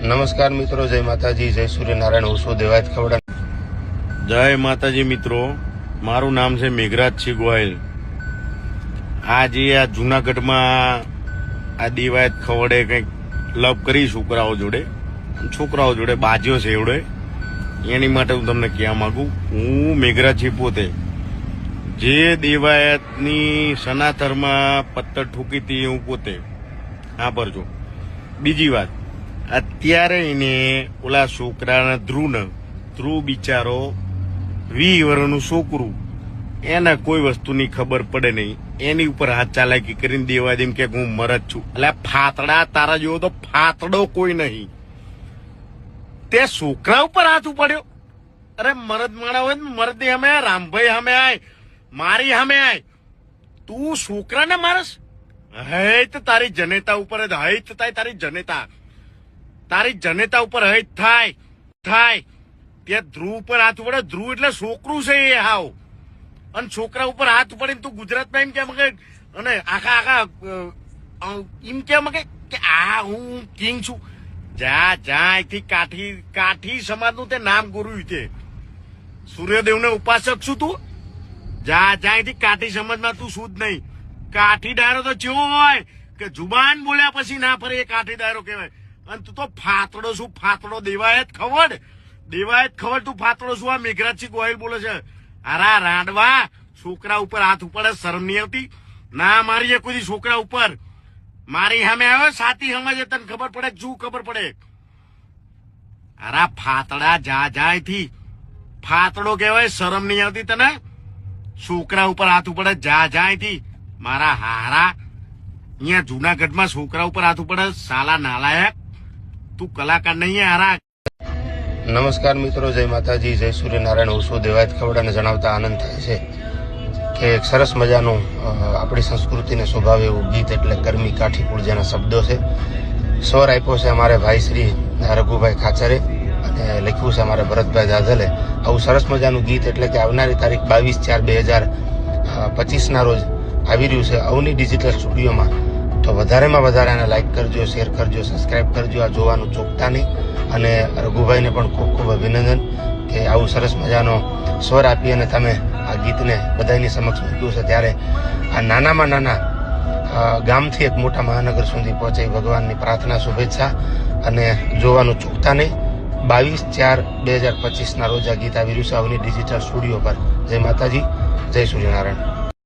નમસ્કાર મિત્રો, જય માતાજી, જય સૂર્યનારાયણ. હું છું દેવાયત ખવડા. જય માતાજી મિત્રો, મારું નામ છે મેઘરાજસિંહ ગોહિલ. આજે આ જુનાગઢમાં આ દેવાયત ખવડે કંઈક લવ કરી છોકરાઓ જોડે બાજ્યો છે એવડે, એની માટે હું તમને કહેવા માંગુ. હું મેઘરાજસિંહ પોતે જે દેવાયતની સનાતરમાં પત્તર ઠોકી હતી હું પોતે સાંભળજો. બીજી વાત, અત્યારે એને ઓલા છોકરાના ધ્રુવ બિચારો 20 વર્ષનું છોકરું, એને કોઈ વસ્તુની ખબર પડે નહીં, એની ઉપર હાથ ચાલાકી કરીને દેવા દે કે હું મરદ છું. એટલે ફાતડા તારા જેવો તો ફાતડો કોઈ નહીં. તે છોકરા ઉપર હાથ ઉપાડ્યો. અરે મરદ માણા હોય ને મરદ ની સામે રામભાઈ સામે આય, મારી સામે આય, તું છોકરાને મારસ? હૈત તારી જનેતા ઉપર હૈત થાય, તારી જનેતા ઉપર હૈત થાય. ત્યાં ધ્રુવ ઉપર હાથ ઉપડે. ધ્રુવ એટલે છોકરું છે એ હાવ, અને છોકરા ઉપર હાથ ઉપડીને તું ગુજરાતમાં એમ કેમ કે, અને આખા એમ કેમ કે આ હું કિંગ છું. જા અહીંથી કાઠી સમાજનું તે નામ ગોર્યું છે. સૂર્યદેવને ઉપાસક છું તું. જા અહીંથી કાઠી સમાજમાં તું શું જ નહીં. કાઠી ડાયરો તો ચેવો હોય કે જુબાન બોલ્યા પછી ના ફરે, એ કાઠી ડાયરો કહેવાય. અને તું તો ફાતડો શું? ફાતડો દેવાયત ખવડ તું ફાતડો શું? આ મેઘરાજસિંહ ગોહિલ બોલે છે. અરા રાંડવા, છોકરા ઉપર હાથ ઉપાડે, શરમ નહીં આવતી? ના મારી કોઈ છોકરા ઉપર મારી સામે આવ્યો સાથી સમજે, તને ખબર પડે શું ખબર પડે? અરા ફાતડા જા અહીંથી. ફાતડો કહેવાય, શરમ નહીં આવતી તને? છોકરા ઉપર હાથ ઉપાડે, જા અહીંથી. મારા હારા, અહીંયા જુનાગઢમાં છોકરા ઉપર હાથ ઉપાડે, સાલા નાલાયક. તું કલાકાર નહીં હારા. નમસ્કાર મિત્રો, જય માતાજી, જય સૂર્યનારાયણ. હું છું દેવાયત ખવડાને જણાવતા આનંદ થાય છે કે એક સરસ મજાનું આપણી સંસ્કૃતિને શોભાવે એવું ગીત એટલે ગરમી કાઠી પૂર્જાના શબ્દો છે. સ્વર આપ્યો છે અમારે ભાઈ શ્રી રઘુભાઈ ખાચરે અને લખ્યું છે અમારે ભરતભાઈ દાદલે. આવું સરસ મજાનું ગીત એટલે કે આવનારી તારીખ 22/4/2025 રોજ આવી રહ્યું છે અવની ડિજિટલ સ્ટુડિયોમાં. તો વધારેમાં વધારે આને લાઈક કરજો, શેર કરજો, સબસ્ક્રાઈબ કરજો. આ જોવાનું ચૂકતા નહીં. અને રઘુભાઈને પણ ખૂબ ખૂબ અભિનંદન કે આવું સરસ મજાનો સ્વર આપી અને તમે આ ગીતને બધાની સમક્ષ મૂક્યું છે. ત્યારે આ નાનામાં નાના ગામથી એક મોટા મહાનગર સુધી પહોંચે ભગવાનની પ્રાર્થના, શુભેચ્છા. અને જોવાનું ચૂકતા નહીં. 22/4/2025 રોજ આ ગીત આવી રહ્યું છે અવની ડિજિટલ સ્ટુડિયો પર. જય માતાજી, જય સૂર્યનારાયણ.